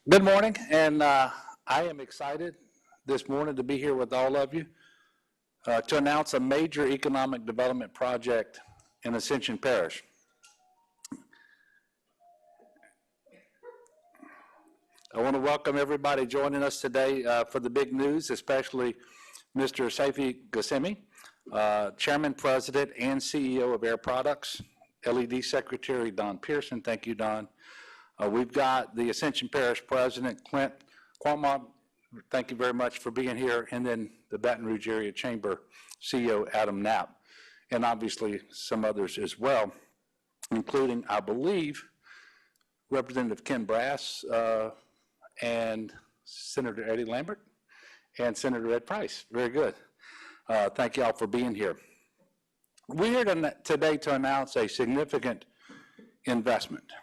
Good morning, and I am excited this morning to be here with all of you to announce a major economic development project in Ascension Parish. I want to welcome everybody joining us today for the big news, especially Mr. Saifi Gassemi, Chairman, President, and CEO of Air Products, LED Secretary Don Pearson. Thank you, Don. We've got the Ascension Parish President, Clint Quamont. Thank you very much for being here. And then the Baton Rouge Area Chamber CEO, Adam Knapp, and obviously some others as well, including, I believe, Representative Ken Brass and Senator Eddie Lambert and Senator Ed Price. Very good. Thank you all for being here. We're here today to announce a significant investment.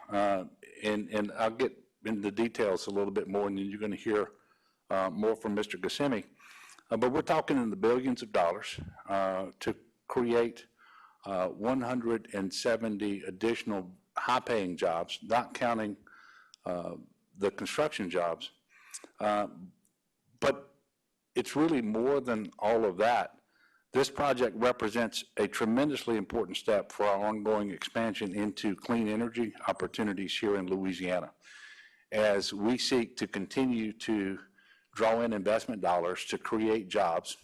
And I'll get into the details a little bit more, and then you're going to hear more from Mr. Gassemi. But we're talking in the billions of dollars to create 170 additional high-paying jobs, not counting the construction jobs. But it's really more than all of that. This project represents a tremendously important step for our ongoing expansion into clean energy opportunities here in Louisiana, as we seek to continue to draw in investment dollars to create jobs,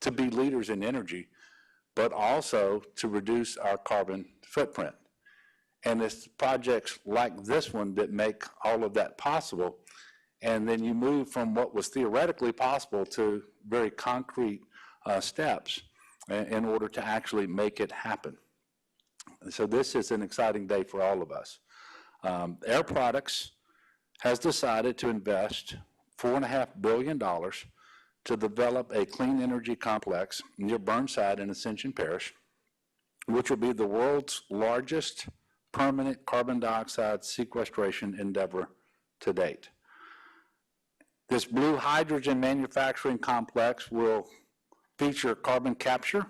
to be leaders in energy, but also to reduce our carbon footprint. And it's projects like this one that make all of that possible. And then you move from what was theoretically possible to very concrete steps in order to actually make it happen. So this is an exciting day for all of us. Air Products has decided to invest $4.5 billion to develop a clean energy complex near Burnside in Ascension Parish, which will be the world's largest permanent carbon dioxide sequestration endeavor to date. This blue hydrogen manufacturing complex will feature carbon capture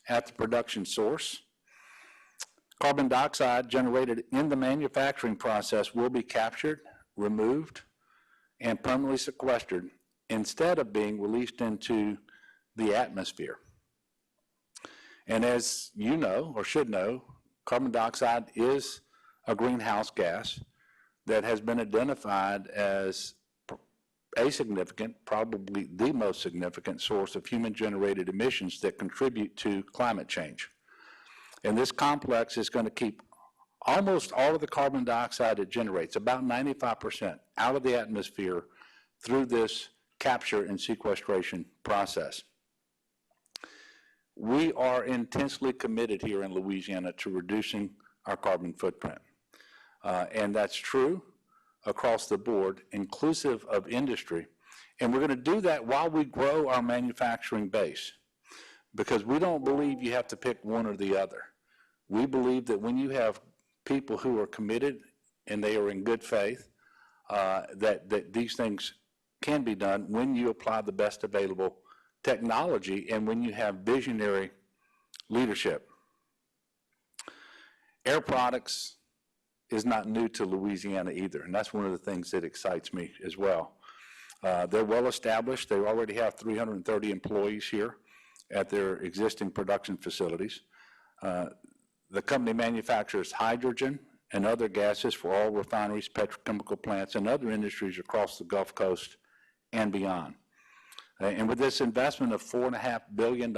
at the production source. Carbon dioxide generated in the manufacturing process will be captured, removed, and permanently sequestered instead of being released into the atmosphere. And as you know, or should know, carbon dioxide is a greenhouse gas that has been identified as a significant, probably the most significant source of human-generated emissions that contribute to climate change. And this complex is going to keep almost all of the carbon dioxide it generates, about 95%, out of the atmosphere through this capture and sequestration process. We are intensely committed here in Louisiana to reducing our carbon footprint. And that's true across the board, inclusive of industry. And we're going to do that while we grow our manufacturing base, because we don't believe you have to pick one or the other. We believe that when you have people who are committed and they are in good faith, that these things can be done when you apply the best available technology and when you have visionary leadership. Air Products is not new to Louisiana either, and that's one of the things that excites me as well. They're well established. They already have 330 employees here at their existing production facilities. The company manufactures hydrogen and other gases for oil refineries, petrochemical plants, and other industries across the Gulf Coast and beyond. And with this investment of $4.5 billion,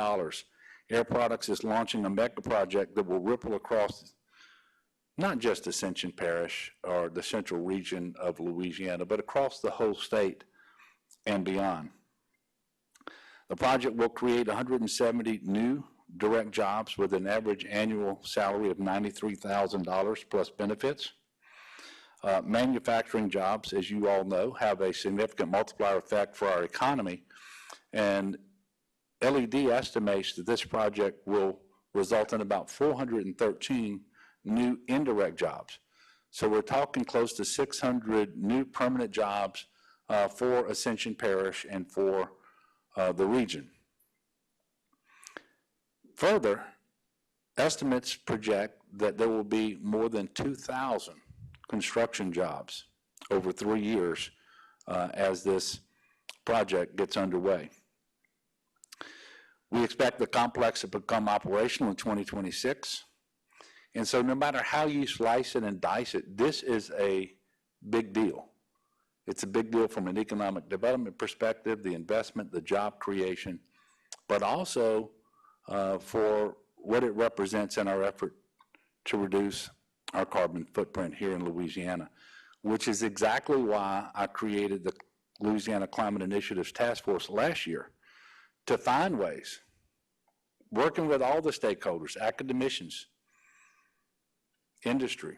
Air Products is launching a mega project that will ripple across not just Ascension Parish or the central region of Louisiana, but across the whole state and beyond. The project will create 170 new direct jobs with an average annual salary of $93,000 plus benefits. Manufacturing jobs, as you all know, have a significant multiplier effect for our economy, and LED estimates that this project will result in about 413 new indirect jobs. So we're talking close to 600 new permanent jobs for Ascension Parish and for the region. Further, estimates project that there will be more than 2,000 construction jobs over 3 years as this project gets underway. We expect the complex to become operational in 2026. And so no matter how you slice it and dice it, this is a big deal. It's a big deal from an economic development perspective, the investment, the job creation, but also for what it represents in our effort to reduce our carbon footprint here in Louisiana, which is exactly why I created the Louisiana Climate Initiatives Task Force last year to find ways, working with all the stakeholders, academicians, industry,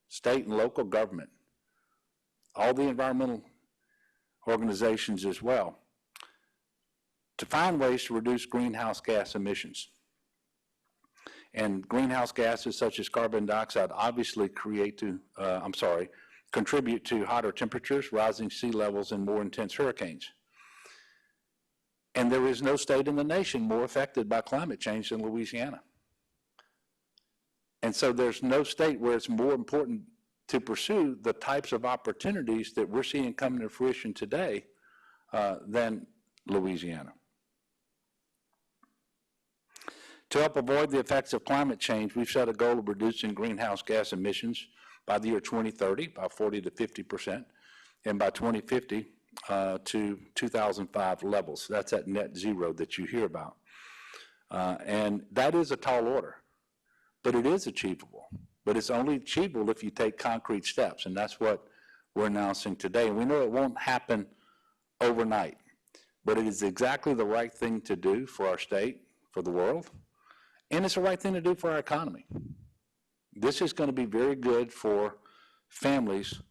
state and local government, all the environmental organizations as well, to find ways to reduce greenhouse gas emissions. And greenhouse gases such as carbon dioxide obviously contribute to hotter temperatures, rising sea levels, and more intense hurricanes. And there is no state in the nation more affected by climate change than Louisiana. And so there's no state where it's more important to pursue the types of opportunities that we're seeing coming to fruition today than Louisiana. To help avoid the effects of climate change, we've set a goal of reducing greenhouse gas emissions by the year 2030 by 40 to 50%, and by 2050 to 2005 levels. That's at net zero that you hear about. And that is a tall order, but it is achievable. But it's only achievable if you take concrete steps, and that's what we're announcing today. And we know it won't happen overnight, but it is exactly the right thing to do for our state, for the world, and it's the right thing to do for our economy. This is going to be very good for families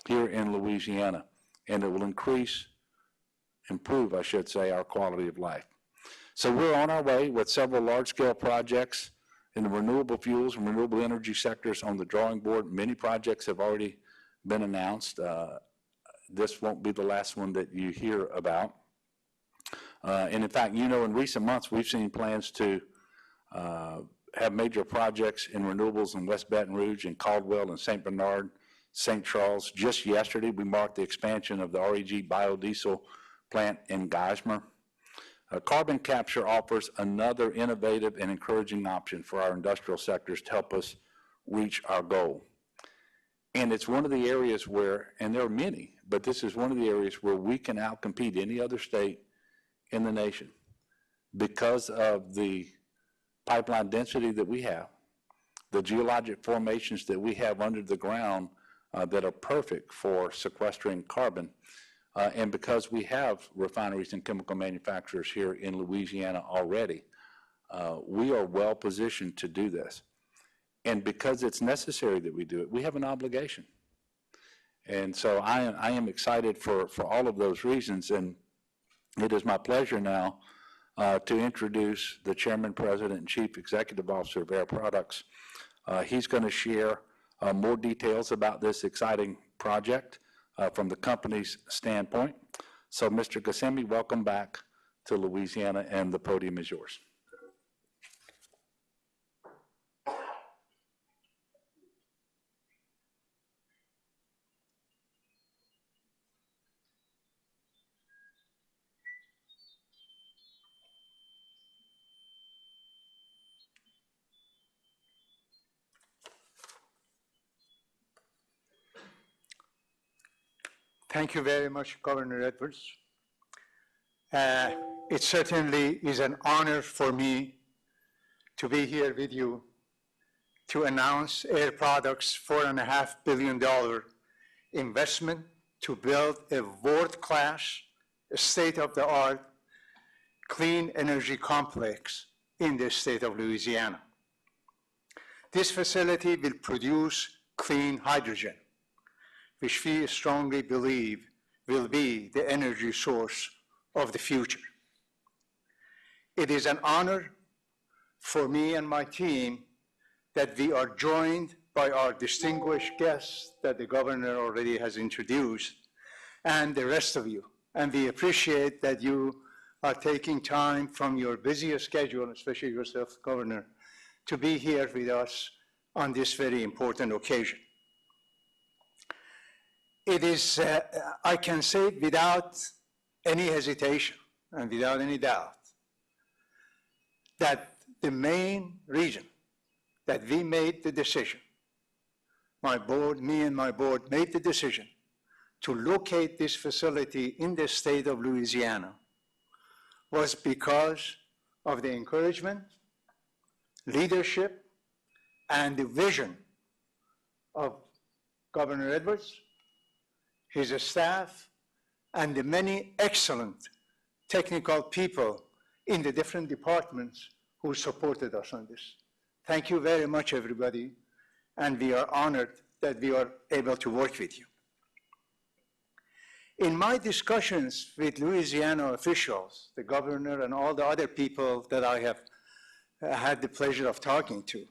here in Louisiana, and it will improve, I should say, our quality of life. So we're on our way with several large-scale projects in the renewable fuels and renewable energy sectors on the drawing board. Many projects have already been announced. This won't be the last one that you hear about. And in fact, in recent months, we've seen plans to have major projects in renewables in West Baton Rouge and Caldwell and St. Bernard, St. Charles. Just yesterday, we marked the expansion of the REG biodiesel plant in Geismar. Carbon capture offers another innovative and encouraging option for our industrial sectors to help us reach our goal. And it's one of the areas where, and there are many, but this is one of the areas where we can outcompete any other state in the nation because of the pipeline density that we have, the geologic formations that we have under the ground that are perfect for sequestering carbon, and because we have refineries and chemical manufacturers here in Louisiana already, we are well positioned to do this. And because it's necessary that we do it, we have an obligation. And so I am excited for all of those reasons, and it is my pleasure now to introduce the Chairman, President, and Chief Executive Officer of Air Products. He's going to share more details about this exciting project from the company's standpoint. So, Mr. Gassemi, welcome back to Louisiana, and the podium is yours. Thank you very much, Governor Edwards. It certainly is an honor for me to be here with you to announce Air Products' $4.5 billion investment to build a world-class, state-of-the-art clean energy complex in the state of Louisiana. This facility will produce clean hydrogen, which we strongly believe will be the energy source of the future. It is an honor for me and my team that we are joined by our distinguished guests that the governor already has introduced, and the rest of you. And we appreciate that you are taking time from your busiest schedule, especially yourself, Governor, to be here with us on this very important occasion. It is, I can say without any hesitation and without any doubt, that the main reason that we made the decision, my board, me and my board made the decision to locate this facility in the state of Louisiana was because of the encouragement, leadership, and the vision of Governor Edwards, his staff, and the many excellent technical people in the different departments who supported us on this. Thank you very much, everybody, and we are honored that we are able to work with you. In my discussions with Louisiana officials, the governor and all the other people that I have had the pleasure of talking to,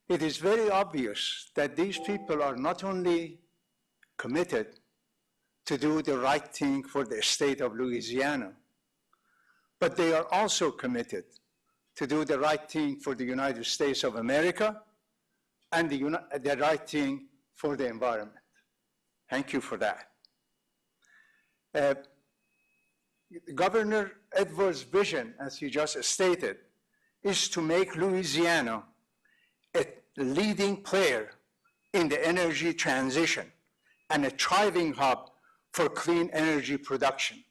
it is very obvious that these people are not only committed to do the right thing for the state of Louisiana, but they are also committed to do the right thing for the United States of America and the right thing for the environment. Thank you for that. Governor Edwards' vision, as he just stated, is to make Louisiana a leading player in the energy transition and a thriving hub for clean energy production.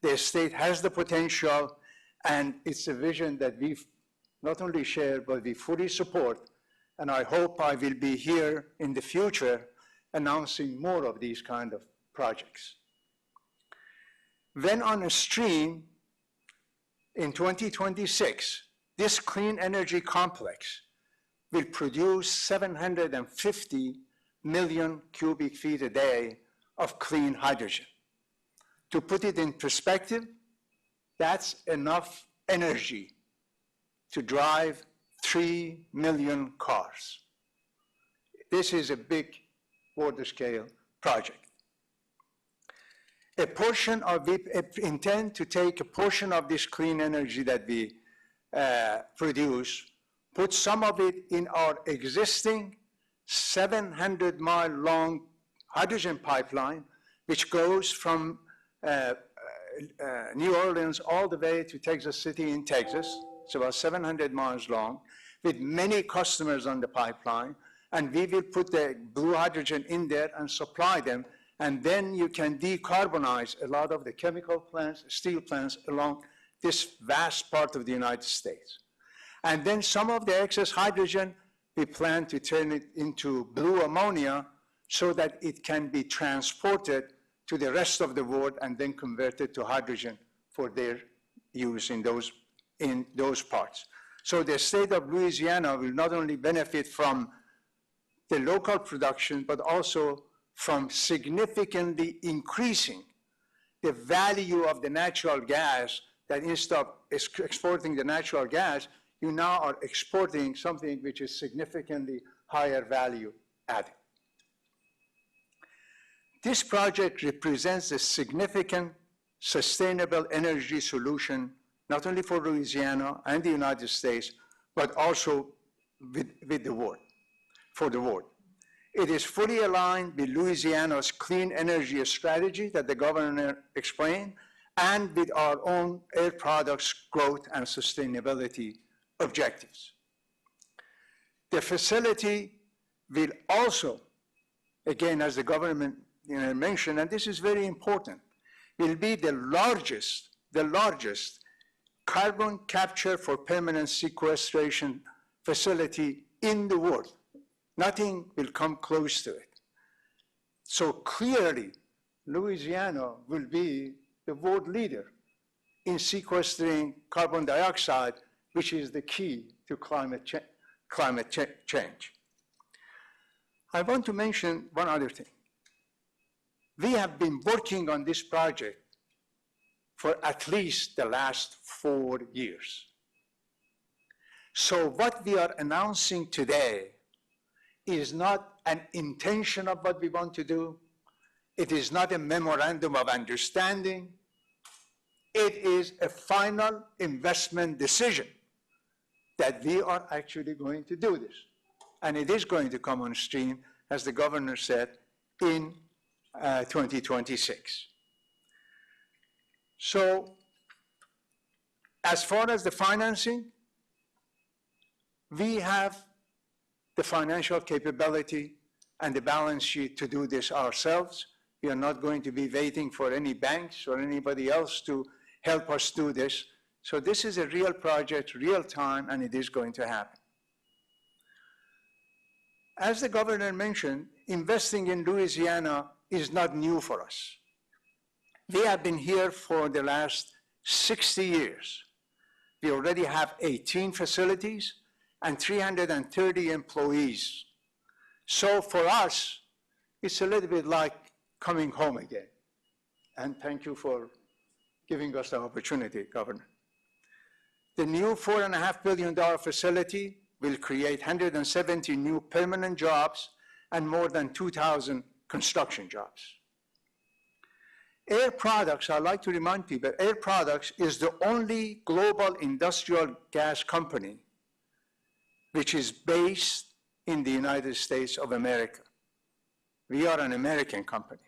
The state has the potential, and it's a vision that we not only share, but we fully support, and I hope I will be here in the future announcing more of these kind of projects. When on a stream in 2026, this clean energy complex will produce 750 million cubic feet a day of clean hydrogen. To put it in perspective, that's enough energy to drive 3 million cars. This is a big world-scale project. We intend to take a portion of this clean energy that we produce, put some of it in our existing 700-mile long hydrogen pipeline, which goes from New Orleans all the way to Texas City in Texas. It's about 700 miles long, with many customers on the pipeline, and we will put the blue hydrogen in there and supply them, and then you can decarbonize a lot of the chemical plants, steel plants along this vast part of the United States. And then some of the excess hydrogen, we plan to turn it into blue ammonia so that it can be transported to the rest of the world and then converted to hydrogen for their use in those parts. So the state of Louisiana will not only benefit from the local production, but also from significantly increasing the value of the natural gas, that instead of exporting the natural gas, you now are exporting something which is significantly higher value added. This project represents a significant sustainable energy solution, not only for Louisiana and the United States, but also with the world, for the world. It is fully aligned with Louisiana's clean energy strategy that the governor explained, and with our own Air Products growth and sustainability objectives. The facility will also, again, as the government mentioned, and this is very important, will be the largest carbon capture for permanent sequestration facility in the world. Nothing will come close to it. So clearly, Louisiana will be the world leader in sequestering carbon dioxide, which is the key to climate change. I want to mention one other thing. We have been working on this project for at least the last 4 years. So what we are announcing today is not an intention of what we want to do. It is not a memorandum of understanding. It is a final investment decision that we are actually going to do this. And it is going to come on stream, as the governor said, in 2026. So as far as the financing, we have the financial capability and the balance sheet to do this ourselves. We are not going to be waiting for any banks or anybody else to help us do this. So this is a real project, real time, and it is going to happen. As the governor mentioned, investing in Louisiana is not new for us. We have been here for the last 60 years. We already have 18 facilities and 330 employees. So for us, it's a little bit like coming home again. And thank you for giving us the opportunity, Governor. The new $4.5 billion facility will create 170 new permanent jobs and more than 2,000 construction jobs. Air Products, I'd like to remind people, Air Products is the only global industrial gas company which is based in the United States of America. We are an American company.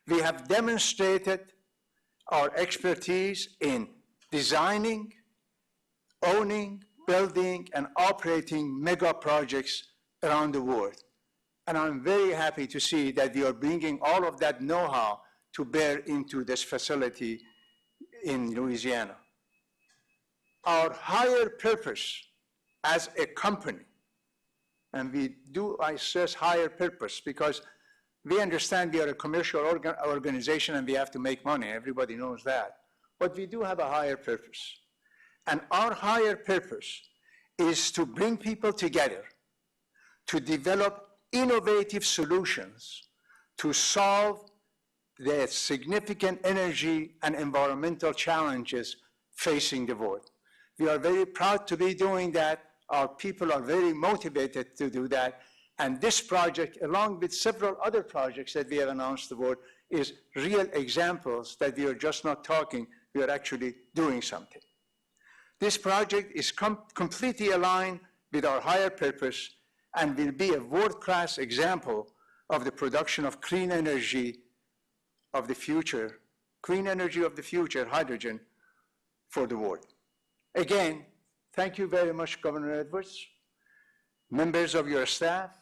We have demonstrated our expertise in designing, owning, building, and operating mega projects around the world. And I'm very happy to see that we are bringing all of that know-how to bear into this facility in Louisiana. Our higher purpose as a company, and I stress higher purpose because we understand we are a commercial organization and we have to make money, everybody knows that. But we do have a higher purpose. And our higher purpose is to bring people together to develop innovative solutions to solve the significant energy and environmental challenges facing the world. We are very proud to be doing that. Our people are very motivated to do that. And this project, along with several other projects that we have announced to the world, is real examples that we are just not talking, we are actually doing something. This project is completely aligned with our higher purpose and will be a world-class example of the production of clean energy of the future, hydrogen, for the world. Again, thank you very much, Governor Edwards, members of your staff,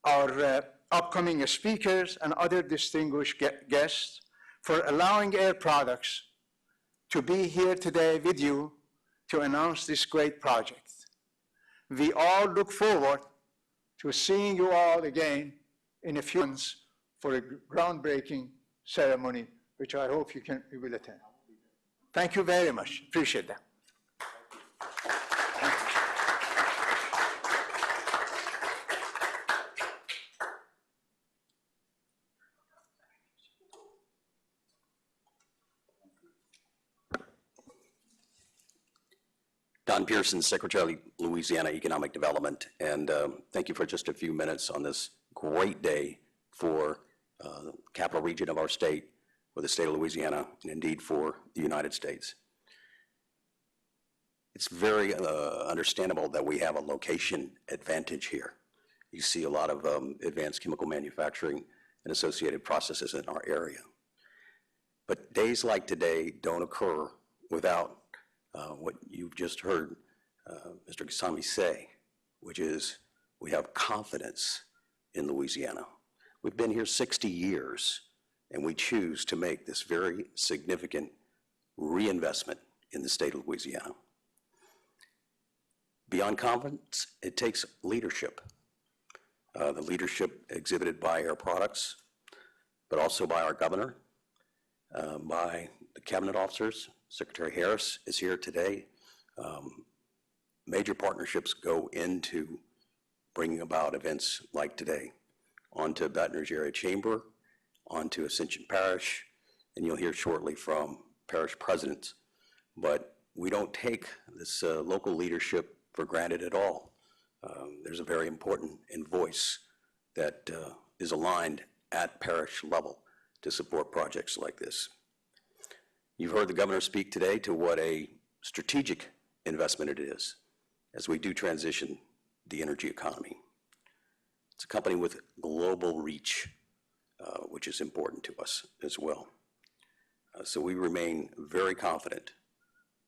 our upcoming speakers, and other distinguished guests for allowing Air Products to be here today with you to announce this great project. We all look forward to seeing you all again in a few months for a groundbreaking ceremony, which I hope you will attend. Thank you very much. Appreciate that. Don Pearson, Secretary of Louisiana Economic Development, and thank you for just a few minutes on this great day for the capital region of our state, for the state of Louisiana, and indeed for the United States. It's very understandable that we have a location advantage here. You see a lot of advanced chemical manufacturing and associated processes in our area. But days like today don't occur without what you've just heard Mr. Ghasami say, which is we have confidence in Louisiana. We've been here 60 years, and we choose to make this very significant reinvestment in the state of Louisiana. Beyond confidence, it takes leadership. The leadership exhibited by Air Products, but also by our governor, by the cabinet officers. Secretary Harris is here today. Major partnerships go into bringing about events like today, onto Baton Rouge Area Chamber, onto Ascension Parish, and you'll hear shortly from parish presidents. But we don't take this local leadership for granted at all. There's a very important voice that is aligned at parish level to support projects like this. You've heard the governor speak today to what a strategic investment it is as we do transition the energy economy. It's a company with global reach, which is important to us as well. So we remain very confident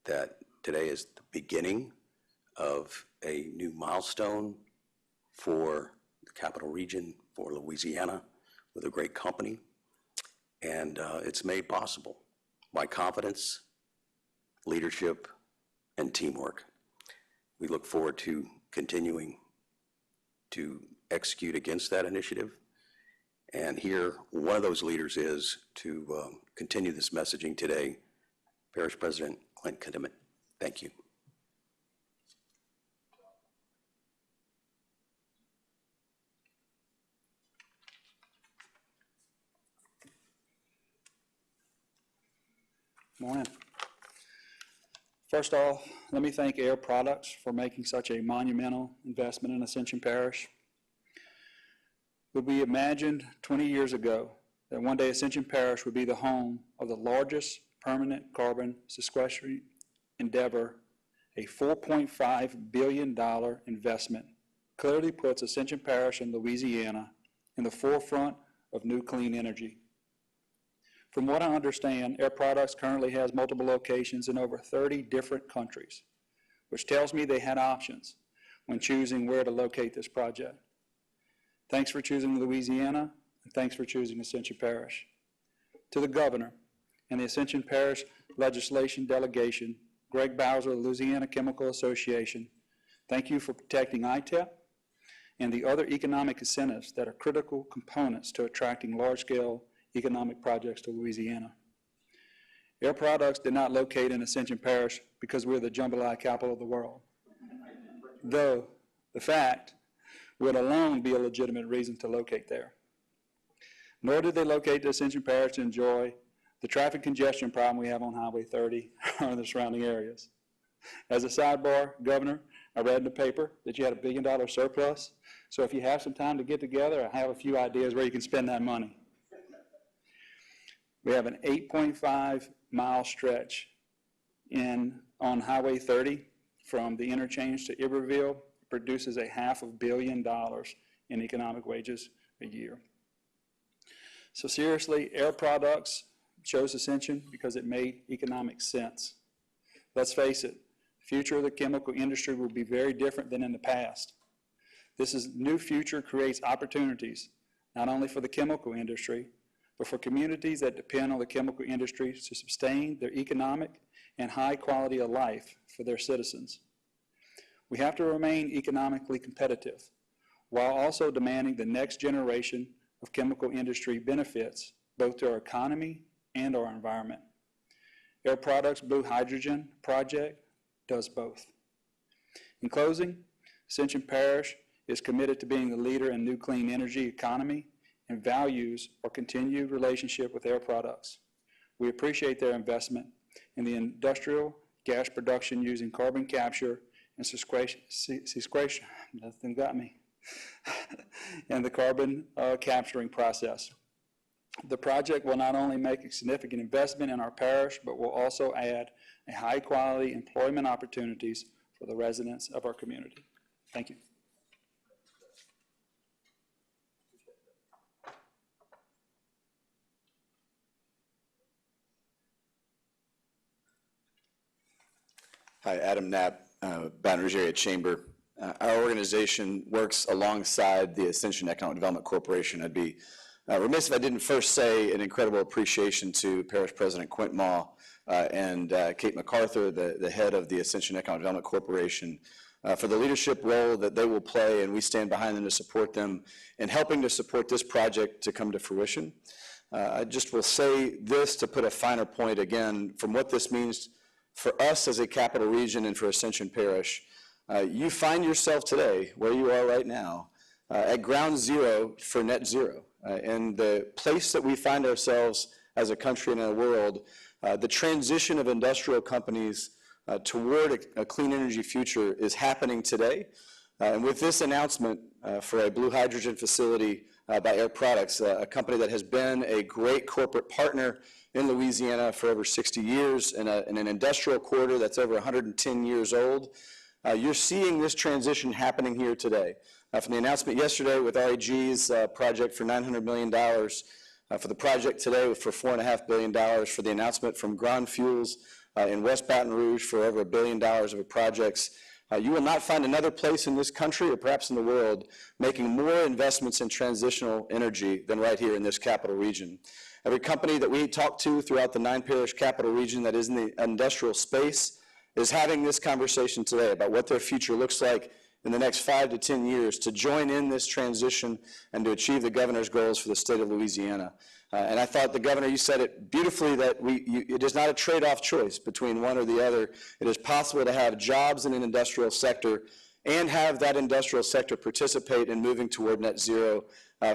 that today is the beginning of a new milestone for the Capital Region, for Louisiana, with a great company. And it's made possible by confidence, leadership, and teamwork. We look forward to continuing to execute against that initiative. And here, one of those leaders is to continue this messaging today, Parish President Clint Kinnaman. Thank you. Morning. First off, let me thank Air Products for making such a monumental investment in Ascension Parish. Would we imagined 20 years ago that one day Ascension Parish would be the home of the largest permanent carbon sequestration endeavor? A $4.5 billion investment clearly puts Ascension Parish in Louisiana in the forefront of new clean energy. From what I understand, Air Products currently has multiple locations in over 30 different countries, which tells me they had options when choosing where to locate this project. Thanks for choosing Louisiana, and thanks for choosing Ascension Parish. To the Governor and the Ascension Parish Legislation Delegation, Greg Bowser of the Louisiana Chemical Association, thank you for protecting ITEP and the other economic incentives that are critical components to attracting large-scale economic projects to Louisiana. Air Products did not locate in Ascension Parish because we're the jambalaya capital of the world, though the fact would alone be a legitimate reason to locate there. Nor did they locate to Ascension Parish to enjoy the traffic congestion problem we have on Highway 30 or the surrounding areas. As a sidebar, Governor, I read in the paper that you had $1 billion surplus, so if you have some time to get together, I have a few ideas where you can spend that money. We have an 8.5-mile stretch on Highway 30 from the interchange to Iberville. It produces a $500 million in economic wages a year. So seriously, Air Products chose Ascension because it made economic sense. Let's face it, the future of the chemical industry will be very different than in the past. This new future creates opportunities, not only for the chemical industry, but for communities that depend on the chemical industry to sustain their economic and high quality of life for their citizens. We have to remain economically competitive while also demanding the next generation of chemical industry benefits both to our economy and our environment. Air Products' Blue Hydrogen project does both. In closing, Ascension Parish is committed to being the leader in new clean energy economy and values our continued relationship with Air Products. We appreciate their investment in the industrial gas production using carbon capture and sequestration, nothing got me, and the carbon capturing process. The project will not only make a significant investment in our parish, but will also add a high-quality employment opportunities for the residents of our community. Thank you. Hi, Adam Knapp, Baton Rouge Area Chamber. Our organization works alongside the Ascension Economic Development Corporation. I'd be remiss if I didn't first say an incredible appreciation to Parish President Quint Maw and Kate MacArthur, the head of the Ascension Economic Development Corporation, for the leadership role that they will play, and we stand behind them to support them in helping to support this project to come to fruition. I just will say this to put a finer point again from what this means for us as a capital region and for Ascension Parish. You find yourself today, where you are right now, at ground zero for net zero. And the place that we find ourselves as a country and in a world, the transition of industrial companies toward a clean energy future is happening today. And with this announcement for a blue hydrogen facility by Air Products, a company that has been a great corporate partner in Louisiana for over 60 years, in an industrial corridor that's over 110 years old. You're seeing this transition happening here today. From the announcement yesterday with REG's project for $900 million, for the project today for $4.5 billion, for the announcement from Grand Fuels in West Baton Rouge for over $1 billion of projects. You will not find another place in this country or perhaps in the world making more investments in transitional energy than right here in this capital region. Every company that we talk to throughout the 9-parish capital region that is in the industrial space is having this conversation today about what their future looks like in the next 5 to 10 years to join in this transition and to achieve the governor's goals for the state of Louisiana. And I thought the governor, you said it beautifully, that it is not a trade-off choice between one or the other. It is possible to have jobs in an industrial sector and have that industrial sector participate in moving toward net zero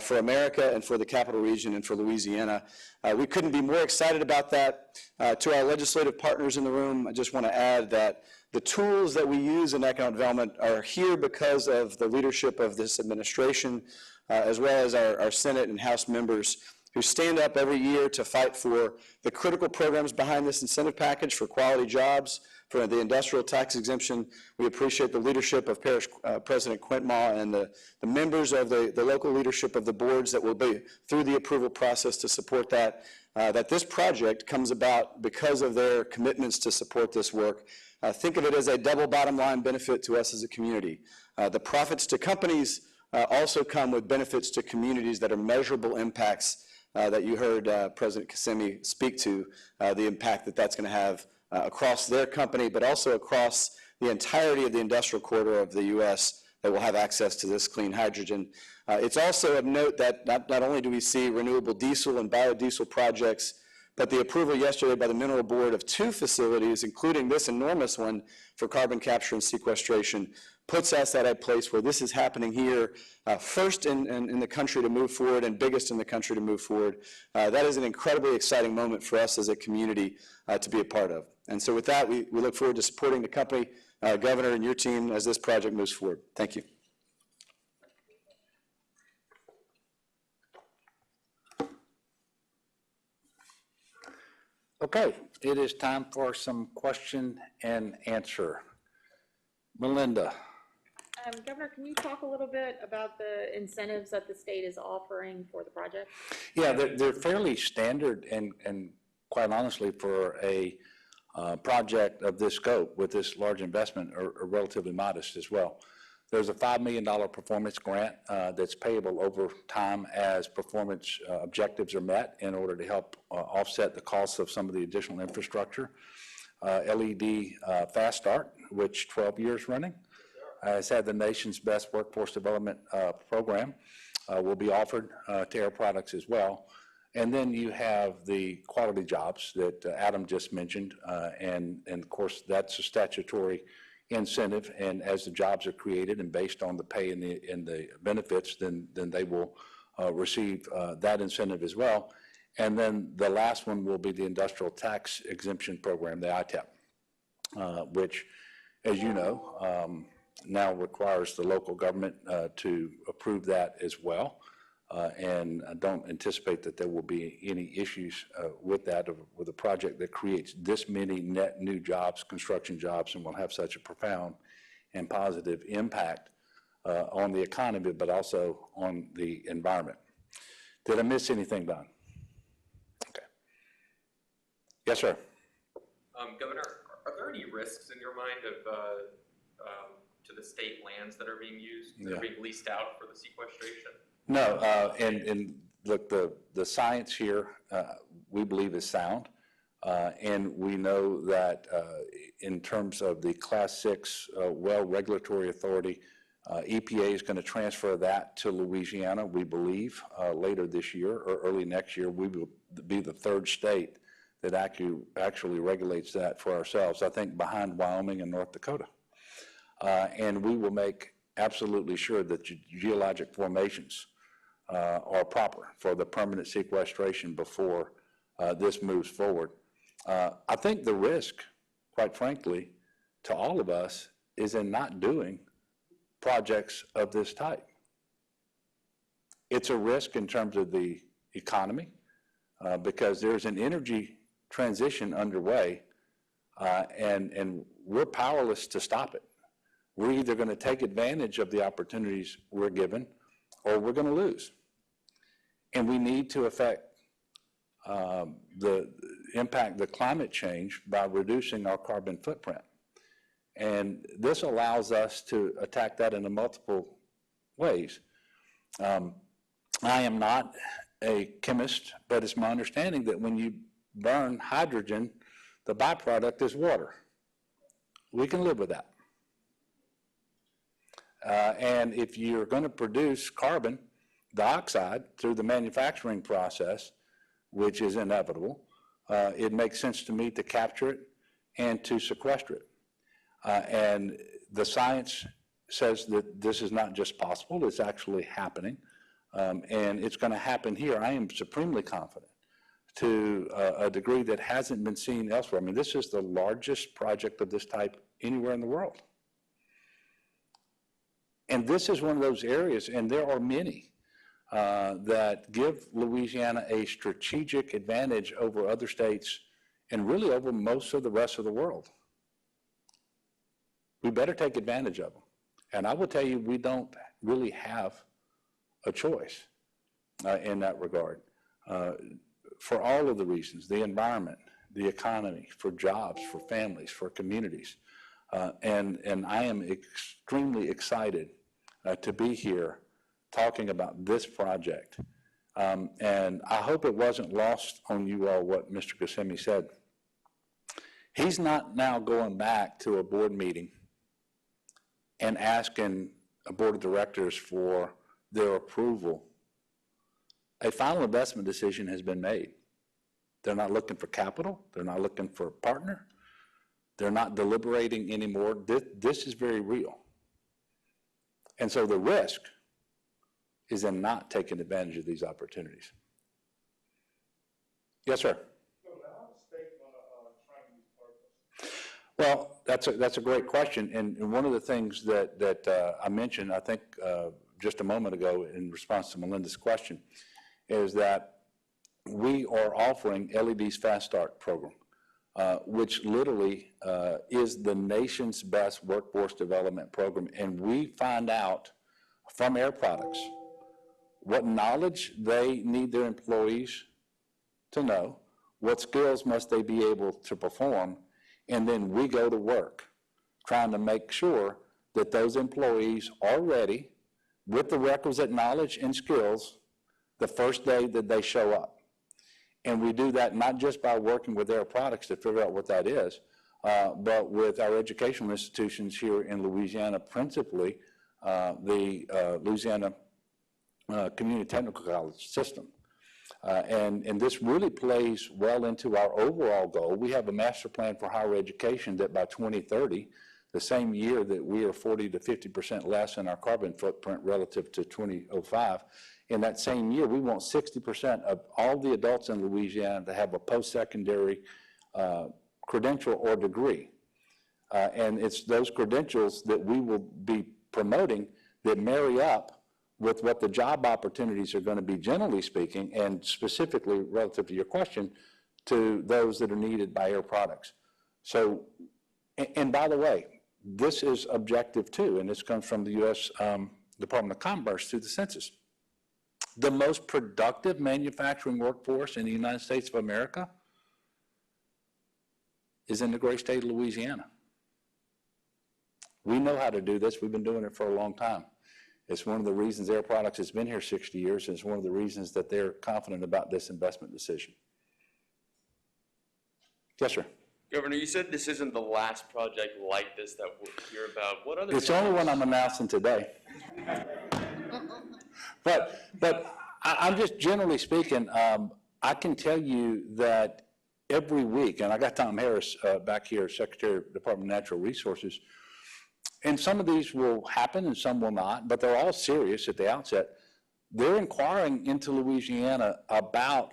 for America and for the capital region and for Louisiana. We couldn't be more excited about that. To our legislative partners in the room, I just want to add that the tools that we use in economic development are here because of the leadership of this administration, as well as our Senate and House members who stand up every year to fight for the critical programs behind this incentive package for quality jobs, for the industrial tax exemption. We appreciate the leadership of Parish President Quintmaw and the members of the local leadership of the boards that will be through the approval process to support that. That this project comes about because of their commitments to support this work. Think of it as a double bottom line benefit to us as a community. The profits to companies also come with benefits to communities that are measurable impacts that you heard President Kissimmee speak to, the impact that that's going to have across their company, but also across the entirety of the industrial corridor of the U.S. that will have access to this clean hydrogen. It's also of note that not only do we see renewable diesel and biodiesel projects, but the approval yesterday by the Mineral Board of 2 facilities, including this enormous one for carbon capture and sequestration, puts us at a place where this is happening here, first in the country to move forward and biggest in the country to move forward. That is an incredibly exciting moment for us as a community to be a part of. And so with that, we look forward to supporting the company, Governor, and your team as this project moves forward. Thank you. Okay, it is time for some question and answer. Melinda. Governor, can you talk a little bit about the incentives that the state is offering for the project? Yeah, they're fairly standard and quite honestly for a project of this scope with this large investment are relatively modest as well. There's a $5 million performance grant that's payable over time as performance objectives are met in order to help offset the costs of some of the additional infrastructure. LED Fast Start, which 12 years running, has had the nation's best workforce development program, will be offered to Air Products as well. And then you have the quality jobs that Adam just mentioned, and of course that's a statutory incentive, and as the jobs are created and based on the pay and the benefits, then they will receive that incentive as well. And then the last one will be the Industrial Tax Exemption Program, the ITEP, which, as you know, now requires the local government to approve that as well. And I don't anticipate that there will be any issues with that, with a project that creates this many net new jobs, construction jobs, and will have such a profound and positive impact on the economy, but also on the environment. Did I miss anything, Don? Okay. Yes, sir. Governor, are there any risks in your mind of to the state lands that are being used, that are being leased out for the sequestration? No, and look, the science here, we believe is sound, and we know that in terms of the Class 6 well regulatory authority, EPA is going to transfer that to Louisiana, we believe, later this year or early next year. We will be the 3rd state that actually regulates that for ourselves, I think behind Wyoming and North Dakota. And we will make absolutely sure that geologic formations are proper for the permanent sequestration before this moves forward. I think the risk, quite frankly, to all of us is in not doing projects of this type. It's a risk in terms of the economy because there's an energy transition underway and we're powerless to stop it. We're either going to take advantage of the opportunities we're given or we're going to lose. And we need to affect the climate change by reducing our carbon footprint. And this allows us to attack that in multiple ways. I am not a chemist, but it's my understanding that when you burn hydrogen, the byproduct is water. We can live with that. And if you're going to produce carbon dioxide through the manufacturing process, which is inevitable, it makes sense to me to capture it and to sequester it. And the science says that this is not just possible, it's actually happening. And it's going to happen here. I am supremely confident to a degree that hasn't been seen elsewhere. I mean, this is the largest project of this type anywhere in the world. And this is one of those areas, and there are many, that give Louisiana a strategic advantage over other states and really over most of the rest of the world. We better take advantage of them. And I will tell you, we don't really have a choice in that regard. For all of the reasons, the environment, the economy, for jobs, for families, for communities. And I am extremely excited to be here talking about this project. And I hope it wasn't lost on you all what Mr. Gosemi said. He's not now going back to a board meeting and asking a board of directors for their approval. A final investment decision has been made. They're not looking for capital. They're not looking for a partner. They're not deliberating anymore. This is very real. And so the risk is in not taking advantage of these opportunities. Yes, sir. So how is the state going to try to use purpose? Well, that's a great question. And one of the things that I mentioned, I think just a moment ago in response to Melinda's question, is that we are offering LED's Fast Start program, which literally is the nation's best workforce development program. And we find out from Air Products what knowledge they need their employees to know, what skills must they be able to perform, and then we go to work trying to make sure that those employees are ready with the requisite knowledge and skills the first day that they show up. And we do that not just by working with Air Products to figure out what that is, but with our educational institutions here in Louisiana, principally the Louisiana Community Technical College system. And this really plays well into our overall goal. We have a master plan for higher education that by 2030, the same year that we are 40 to 50% less in our carbon footprint relative to 2005, in that same year, we want 60% of all the adults in Louisiana to have a post-secondary credential or degree. And it's those credentials that we will be promoting that marry up with what the job opportunities are going to be, generally speaking, and specifically relative to your question, to those that are needed by Air Products. So, and by the way, this is objective too, and this comes from the U.S. Department of Commerce through the census. The most productive manufacturing workforce in the United States of America is in the great state of Louisiana. We know how to do this. We've been doing it for a long time. It's one of the reasons Air Products has been here 60 years, and it's one of the reasons that they're confident about this investment decision. Yes, sir. Governor, you said this isn't the last project like this that we'll hear about. What other? It's the only one I'm announcing today. But I'm just generally speaking, I can tell you that every week, and I got Tom Harris back here, Secretary of the Department of Natural Resources, and some of these will happen and some will not, but they're all serious at the outset. They're inquiring into Louisiana about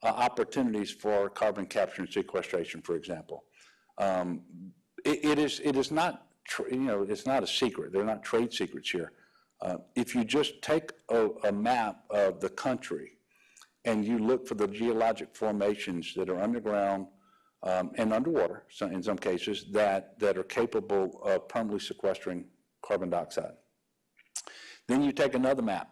opportunities for carbon capture and sequestration, for example. It is not, it's not a secret. They're not trade secrets here. If you just take a map of the country and you look for the geologic formations that are underground and underwater, so in some cases, that are capable of permanently sequestering carbon dioxide. Then you take another map.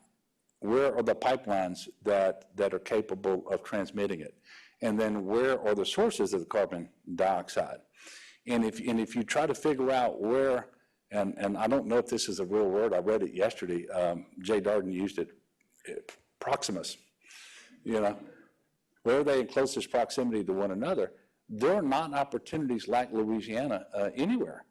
Where are the pipelines that are capable of transmitting it? And then where are the sources of the carbon dioxide? And if you try to figure out where, and I don't know if this is a real word, I read it yesterday, Jay Darden used it, proximus, where are they in closest proximity to one another? There are not opportunities like Louisiana anywhere.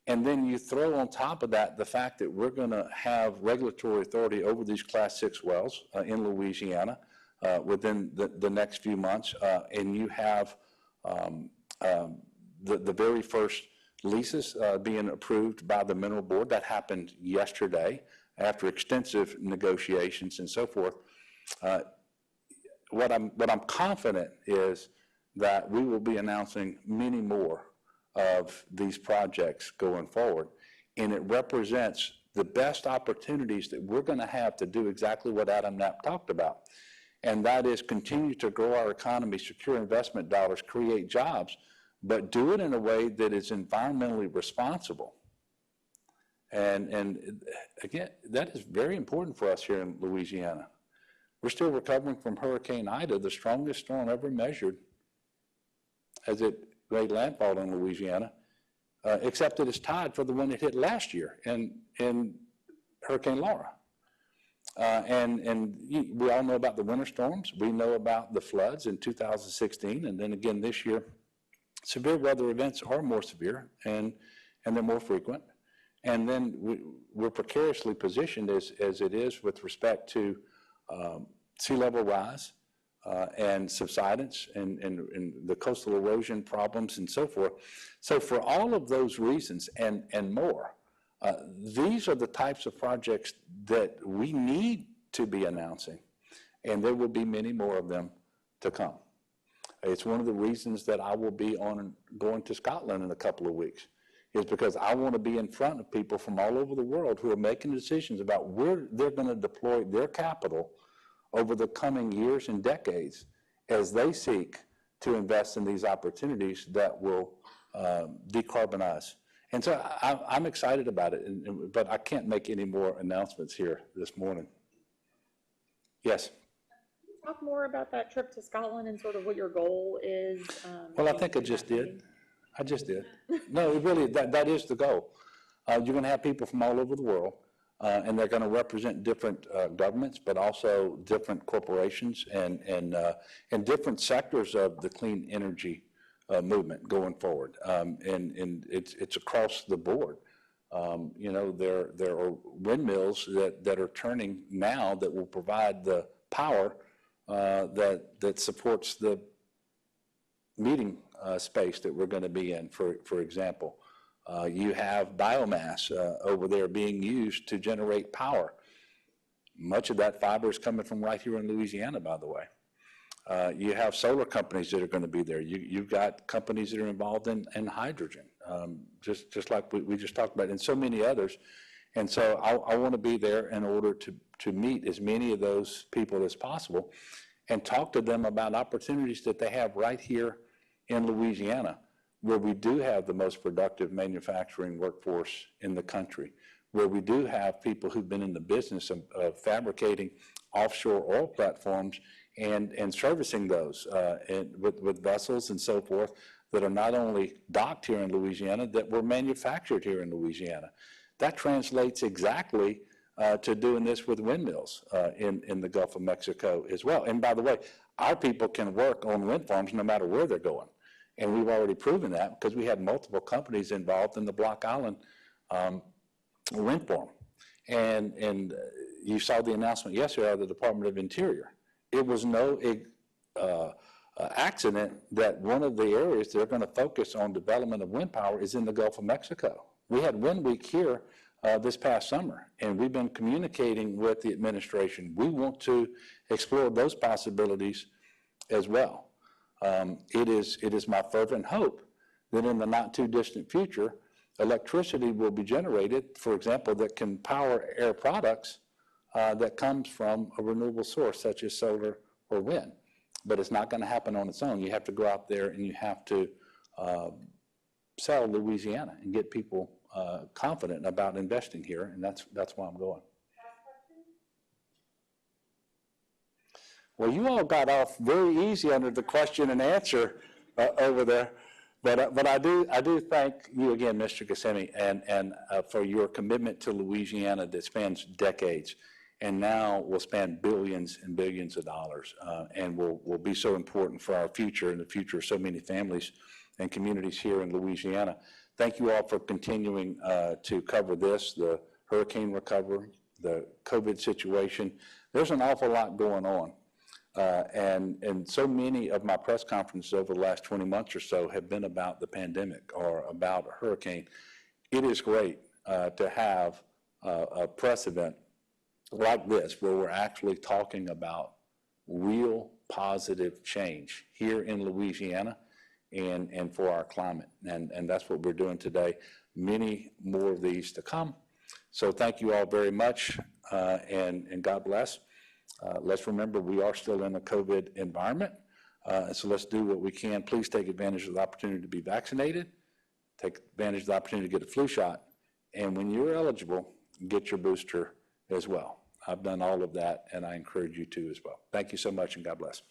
And then you throw on top of that the fact that we're going to have regulatory authority over these Class 6 wells in Louisiana within the next few months, and you have the very first leases being approved by the Mineral Board. That happened yesterday after extensive negotiations and so forth. What I'm confident is that we will be announcing many more of these projects going forward, and it represents the best opportunities that we're going to have to do exactly what Adam Knapp talked about, and that is continue to grow our economy, secure investment dollars, create jobs, but do it in a way that is environmentally responsible. And again, that is very important for us here in Louisiana. We're still recovering from Hurricane Ida, the strongest storm ever measured as it made landfall in Louisiana, except that it's tied for the one that hit last year in Hurricane Laura. And we all know about the winter storms. We know about the floods in 2016, and then again this year. Severe weather events are more severe, and they're more frequent. And then we're precariously positioned as it is with respect to sea level rise and subsidence and the coastal erosion problems and so forth. So for all of those reasons and more, these are the types of projects that we need to be announcing, and there will be many more of them to come. It's one of the reasons that I will be going to Scotland in a couple of weeks, is because I want to be in front of people from all over the world who are making decisions about where they're going to deploy their capital over the coming years and decades as they seek to invest in these opportunities that will decarbonize. And so I'm excited about it, but I can't make any more announcements here this morning. Yes? Talk more about that trip to Scotland and sort of what your goal is. Well, I think I just did. I just did. No, really, that is the goal. You're going to have people from all over the world, and they're going to represent different governments, but also different corporations and different sectors of the clean energy movement going forward. And it's across the board. There are windmills that are turning now that will provide the power that supports the meeting space that we're going to be in, for example. You have biomass over there being used to generate power. Much of that fiber is coming from right here in Louisiana, by the way. You have solar companies that are going to be there. You've got companies that are involved in hydrogen, just like we just talked about, and so many others. And so I want to be there in order to meet as many of those people as possible and talk to them about opportunities that they have right here in Louisiana, where we do have the most productive manufacturing workforce in the country, where we do have people who've been in the business of fabricating offshore oil platforms and servicing those with vessels and so forth that are not only docked here in Louisiana, that were manufactured here in Louisiana. That translates exactly to doing this with windmills in the Gulf of Mexico as well. And by the way, our people can work on wind farms no matter where they're going. And we've already proven that because we had multiple companies involved in the Block Island wind farm. And you saw the announcement yesterday of the Department of Interior. It was no accident that one of the areas they're going to focus on development of wind power is in the Gulf of Mexico. We had Wind Week here this past summer, and we've been communicating with the administration. We want to explore those possibilities as well. It is my fervent hope that in the not too distant future, electricity will be generated, for example, that can power air products that comes from a renewable source such as solar or wind. But it's not going to happen on its own. You have to go out there and you have to sell Louisiana and get people confident about investing here, and that's why I'm going. Well, you all got off very easy under the question and answer over there. But I do thank you again, Mr. Ghassemi, and for your commitment to Louisiana that spans decades and now will span billions and billions of dollars and will be so important for our future and the future of so many families and communities here in Louisiana. Thank you all for continuing to cover this, the hurricane recovery, the COVID situation. There's an awful lot going on. And so many of my press conferences over the last 20 months or so have been about the pandemic or about a hurricane. It is great to have a press event like this where we're actually talking about real positive change here in Louisiana and for our climate. And that's what we're doing today. Many more of these to come. So thank you all very much and God bless. Let's remember we are still in a COVID environment, so let's do what we can. Please take advantage of the opportunity to be vaccinated, take advantage of the opportunity to get a flu shot, and when you're eligible, get your booster as well. I've done all of that, and I encourage you to as well. Thank you so much, and God bless.